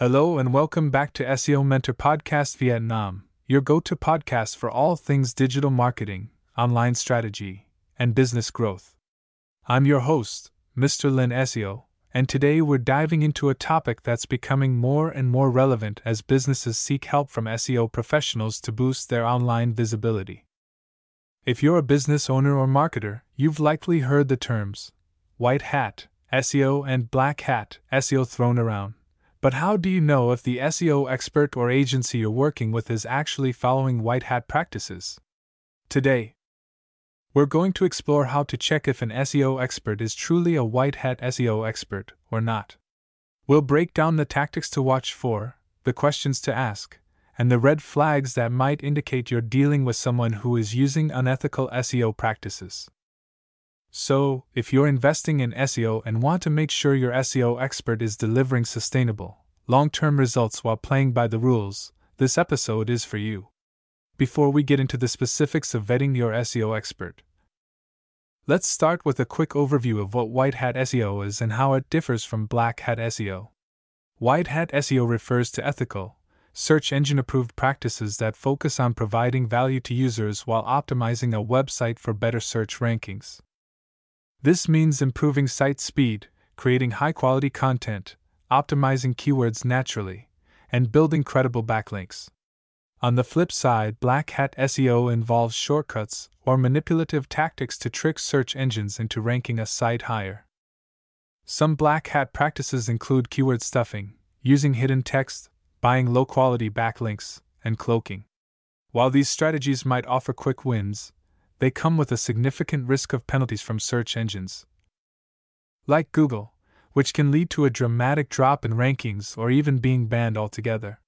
Hello and welcome back to SEO Mentor Podcast Vietnam, your go-to podcast for all things digital marketing, online strategy, and business growth. I'm your host, Mr. Lin SEO, and today we're diving into a topic that's becoming more and more relevant as businesses seek help from SEO professionals to boost their online visibility. If you're a business owner or marketer, you've likely heard the terms white hat SEO and black hat SEO thrown around. But how do you know if the SEO expert or agency you're working with is actually following white hat practices? Today, we're going to explore how to check if an SEO expert is truly a white hat SEO expert or not. We'll break down the tactics to watch for, the questions to ask, and the red flags that might indicate you're dealing with someone who is using unethical SEO practices. So, if you're investing in SEO and want to make sure your SEO expert is delivering sustainable, long-term results while playing by the rules, this episode is for you. Before we get into the specifics of vetting your SEO expert, let's start with a quick overview of what white hat SEO is and how it differs from black hat SEO. White hat SEO refers to ethical, search engine approved practices that focus on providing value to users while optimizing a website for better search rankings. This means improving site speed, creating high-quality content, optimizing keywords naturally, and building credible backlinks. On the flip side, black hat SEO involves shortcuts or manipulative tactics to trick search engines into ranking a site higher. Some black hat practices include keyword stuffing, using hidden text, buying low-quality backlinks, and cloaking. While these strategies might offer quick wins, they come with a significant risk of penalties from search engines like Google, which can lead to a dramatic drop in rankings or even being banned altogether.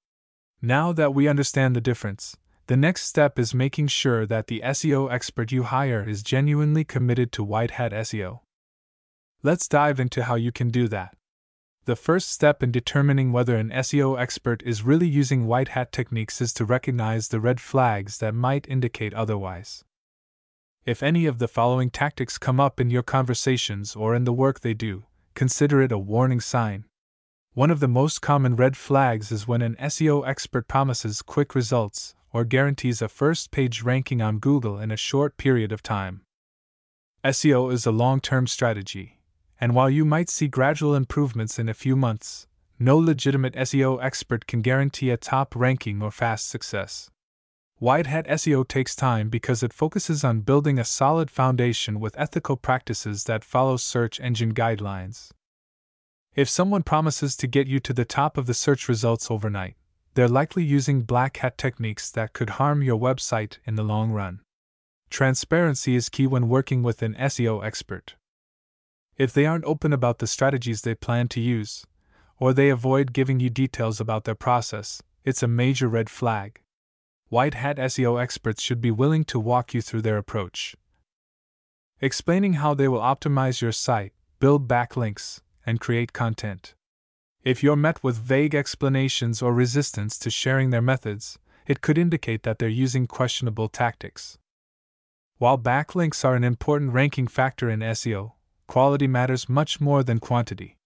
Now that we understand the difference, the next step is making sure that the SEO expert you hire is genuinely committed to white hat SEO. Let's dive into how you can do that. The first step in determining whether an SEO expert is really using white hat techniques is to recognize the red flags that might indicate otherwise. If any of the following tactics come up in your conversations or in the work they do, consider it a warning sign. One of the most common red flags is when an SEO expert promises quick results or guarantees a first-page ranking on Google in a short period of time. SEO is a long-term strategy, and while you might see gradual improvements in a few months, no legitimate SEO expert can guarantee a top ranking or fast success. White hat SEO takes time because it focuses on building a solid foundation with ethical practices that follow search engine guidelines. If someone promises to get you to the top of the search results overnight, they're likely using black hat techniques that could harm your website in the long run. Transparency is key when working with an SEO expert. If they aren't open about the strategies they plan to use, or they avoid giving you details about their process, it's a major red flag. White hat SEO experts should be willing to walk you through their approach, explaining how they will optimize your site, build backlinks, and create content. If you're met with vague explanations or resistance to sharing their methods, it could indicate that they're using questionable tactics. While backlinks are an important ranking factor in SEO, quality matters much more than quantity.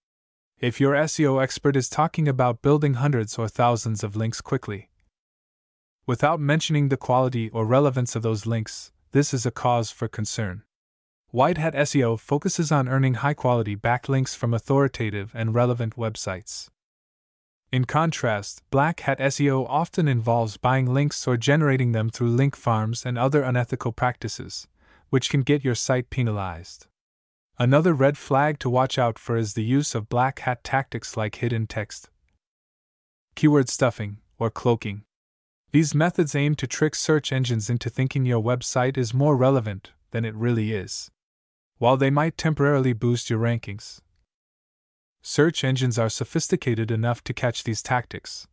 If your SEO expert is talking about building hundreds or thousands of links quickly, without mentioning the quality or relevance of those links, this is a cause for concern. White hat SEO focuses on earning high-quality backlinks from authoritative and relevant websites. In contrast, black hat SEO often involves buying links or generating them through link farms and other unethical practices, which can get your site penalized. Another red flag to watch out for is the use of black hat tactics like hidden text, keyword stuffing, or cloaking. These methods aim to trick search engines into thinking your website is more relevant than it really is. While they might temporarily boost your rankings, search engines are sophisticated enough to catch these tactics,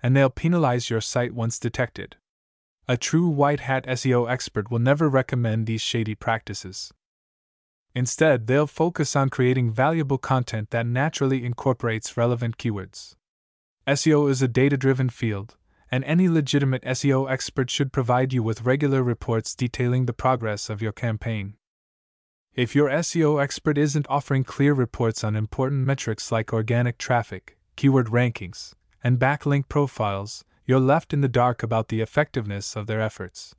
and they'll penalize your site once detected. A true white hat SEO expert will never recommend these shady practices. Instead, they'll focus on creating valuable content that naturally incorporates relevant keywords. SEO is a data-driven field, and any legitimate SEO expert should provide you with regular reports detailing the progress of your campaign. If your SEO expert isn't offering clear reports on important metrics like organic traffic, keyword rankings, and backlink profiles, you're left in the dark about the effectiveness of their efforts.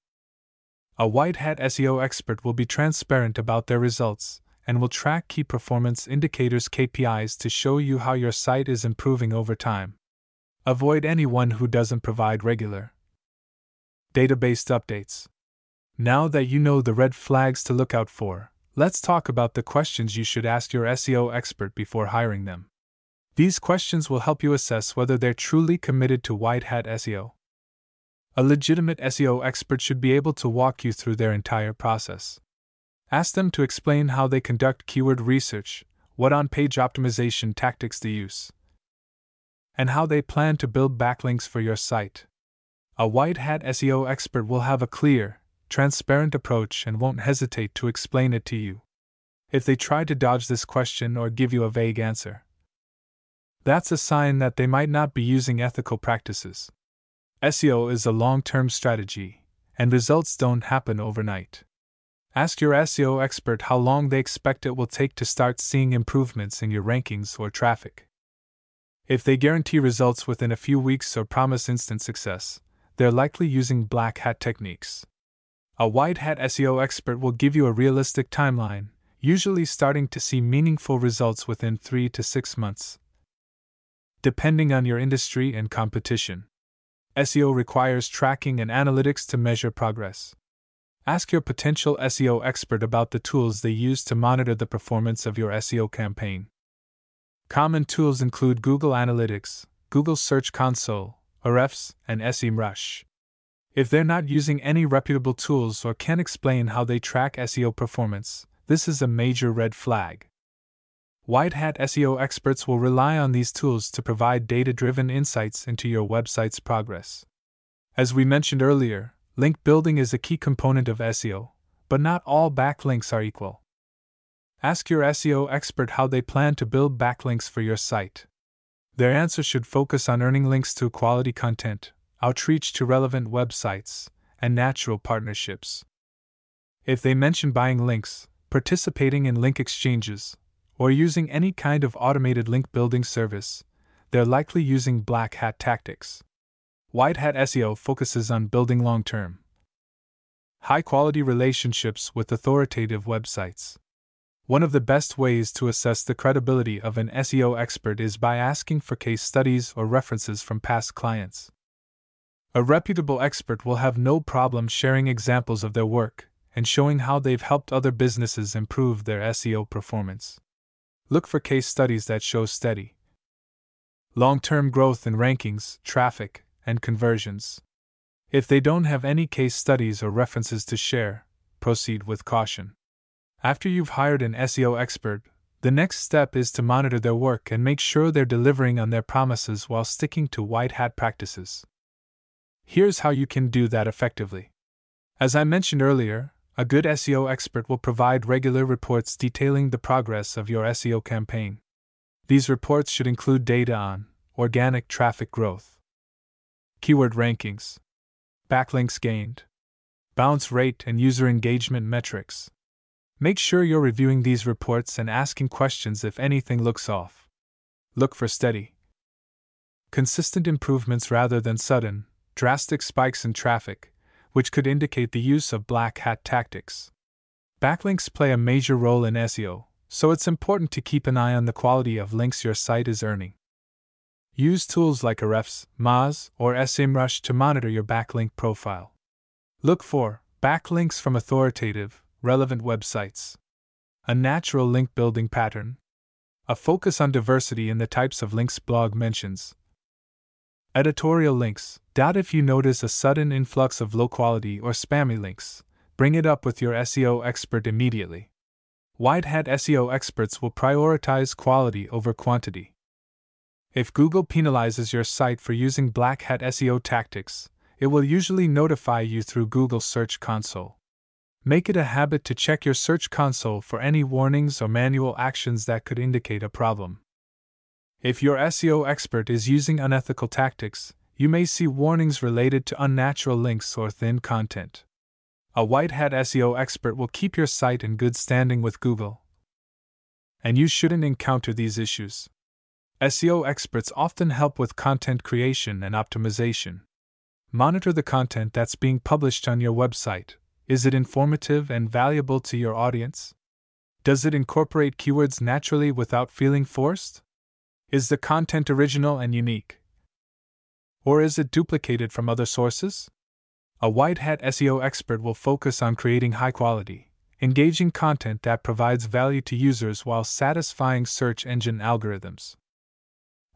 A white hat SEO expert will be transparent about their results and will track key performance indicators (KPIs) to show you how your site is improving over time. Avoid anyone who doesn't provide regular database updates. Now that you know the red flags to look out for, let's talk about the questions you should ask your SEO expert before hiring them. These questions will help you assess whether they're truly committed to white hat SEO. A legitimate SEO expert should be able to walk you through their entire process. Ask them to explain how they conduct keyword research, what on-page optimization tactics they use, and how they plan to build backlinks for your site. A white hat SEO expert will have a clear, transparent approach and won't hesitate to explain it to you. If they try to dodge this question or give you a vague answer, that's a sign that they might not be using ethical practices. SEO is a long-term strategy, and results don't happen overnight. Ask your SEO expert how long they expect it will take to start seeing improvements in your rankings or traffic. If they guarantee results within a few weeks or promise instant success, they're likely using black hat techniques. A white hat SEO expert will give you a realistic timeline, usually starting to see meaningful results within 3 to 6 months, depending on your industry and competition. SEO requires tracking and analytics to measure progress. Ask your potential SEO expert about the tools they use to monitor the performance of your SEO campaign. Common tools include Google Analytics, Google Search Console, Ahrefs, and SEMrush. If they're not using any reputable tools or can't explain how they track SEO performance, this is a major red flag. White hat SEO experts will rely on these tools to provide data-driven insights into your website's progress. As we mentioned earlier, link building is a key component of SEO, but not all backlinks are equal. Ask your SEO expert how they plan to build backlinks for your site. Their answer should focus on earning links through quality content, outreach to relevant websites, and natural partnerships. If they mention buying links, participating in link exchanges, or using any kind of automated link building service, they're likely using black hat tactics. White hat SEO focuses on building long-term, high-quality relationships with authoritative websites. One of the best ways to assess the credibility of an SEO expert is by asking for case studies or references from past clients. A reputable expert will have no problem sharing examples of their work and showing how they've helped other businesses improve their SEO performance. Look for case studies that show steady, long-term growth in rankings, traffic, and conversions. If they don't have any case studies or references to share, proceed with caution. After you've hired an SEO expert, the next step is to monitor their work and make sure they're delivering on their promises while sticking to white hat practices. Here's how you can do that effectively. As I mentioned earlier, a good SEO expert will provide regular reports detailing the progress of your SEO campaign. These reports should include data on organic traffic growth, keyword rankings, backlinks gained, bounce rate, and user engagement metrics. Make sure you're reviewing these reports and asking questions if anything looks off. Look for steady, consistent improvements rather than sudden, drastic spikes in traffic, which could indicate the use of black hat tactics. Backlinks play a major role in SEO, so it's important to keep an eye on the quality of links your site is earning. Use tools like Ahrefs, Moz, or SEMrush to monitor your backlink profile. Look for backlinks from authoritative, relevant websites, a natural link building pattern, a focus on diversity in the types of links blog mentions, editorial links. Doubt if you notice a sudden influx of low-quality or spammy links. Bring it up with your SEO expert immediately. White hat SEO experts will prioritize quality over quantity. If Google penalizes your site for using black hat SEO tactics, it will usually notify you through Google Search Console. Make it a habit to check your Search Console for any warnings or manual actions that could indicate a problem. If your SEO expert is using unethical tactics, you may see warnings related to unnatural links or thin content. A white hat SEO expert will keep your site in good standing with Google, and you shouldn't encounter these issues. SEO experts often help with content creation and optimization. Monitor the content that's being published on your website. Is it informative and valuable to your audience? Does it incorporate keywords naturally without feeling forced? Is the content original and unique? Or is it duplicated from other sources? A white hat SEO expert will focus on creating high quality, engaging content that provides value to users while satisfying search engine algorithms.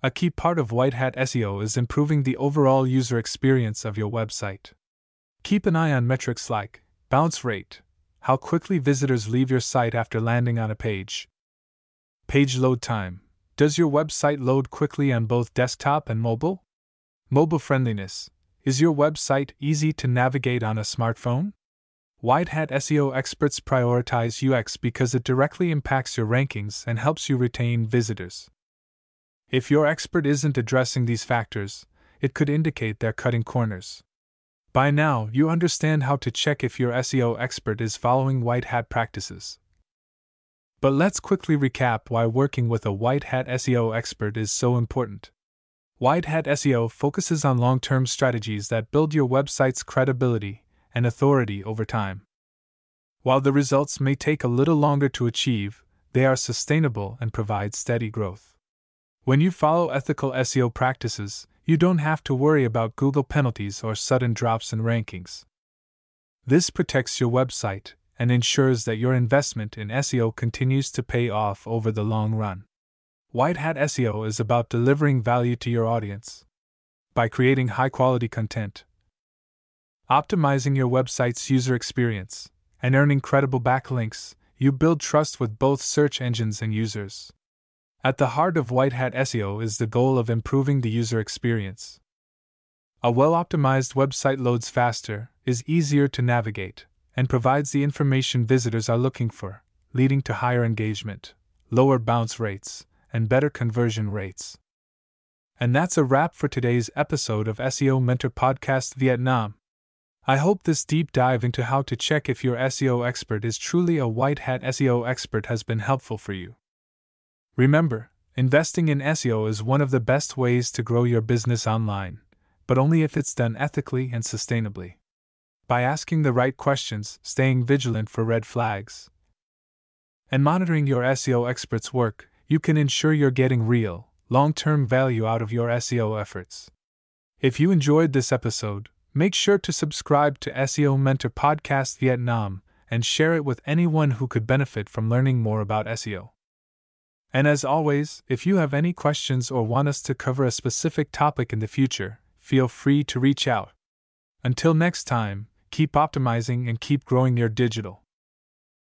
A key part of white hat SEO is improving the overall user experience of your website. Keep an eye on metrics like bounce rate, how quickly visitors leave your site after landing on a page. Page load time. Does your website load quickly on both desktop and mobile? Mobile friendliness. Is your website easy to navigate on a smartphone? White hat SEO experts prioritize UX because it directly impacts your rankings and helps you retain visitors. If your expert isn't addressing these factors, it could indicate they're cutting corners. By now, you understand how to check if your SEO expert is following white hat practices. But let's quickly recap why working with a white hat SEO expert is so important. White hat SEO focuses on long-term strategies that build your website's credibility and authority over time. While the results may take a little longer to achieve, they are sustainable and provide steady growth. When you follow ethical SEO practices, you don't have to worry about Google penalties or sudden drops in rankings. This protects your website and ensures that your investment in SEO continues to pay off over the long run. White hat SEO is about delivering value to your audience. By creating high-quality content, optimizing your website's user experience, and earning credible backlinks, you build trust with both search engines and users. At the heart of white hat SEO is the goal of improving the user experience. A well-optimized website loads faster, is easier to navigate, and provides the information visitors are looking for, leading to higher engagement, lower bounce rates, and better conversion rates. And that's a wrap for today's episode of SEO Mentor Podcast Vietnam. I hope this deep dive into how to check if your SEO expert is truly a white hat SEO expert has been helpful for you. Remember, investing in SEO is one of the best ways to grow your business online, but only if it's done ethically and sustainably. By asking the right questions, staying vigilant for red flags, and monitoring your SEO expert's work, you can ensure you're getting real, long-term value out of your SEO efforts. If you enjoyed this episode, make sure to subscribe to SEO Mentor Podcast Vietnam and share it with anyone who could benefit from learning more about SEO. And as always, if you have any questions or want us to cover a specific topic in the future, feel free to reach out. Until next time, keep optimizing and keep growing your digital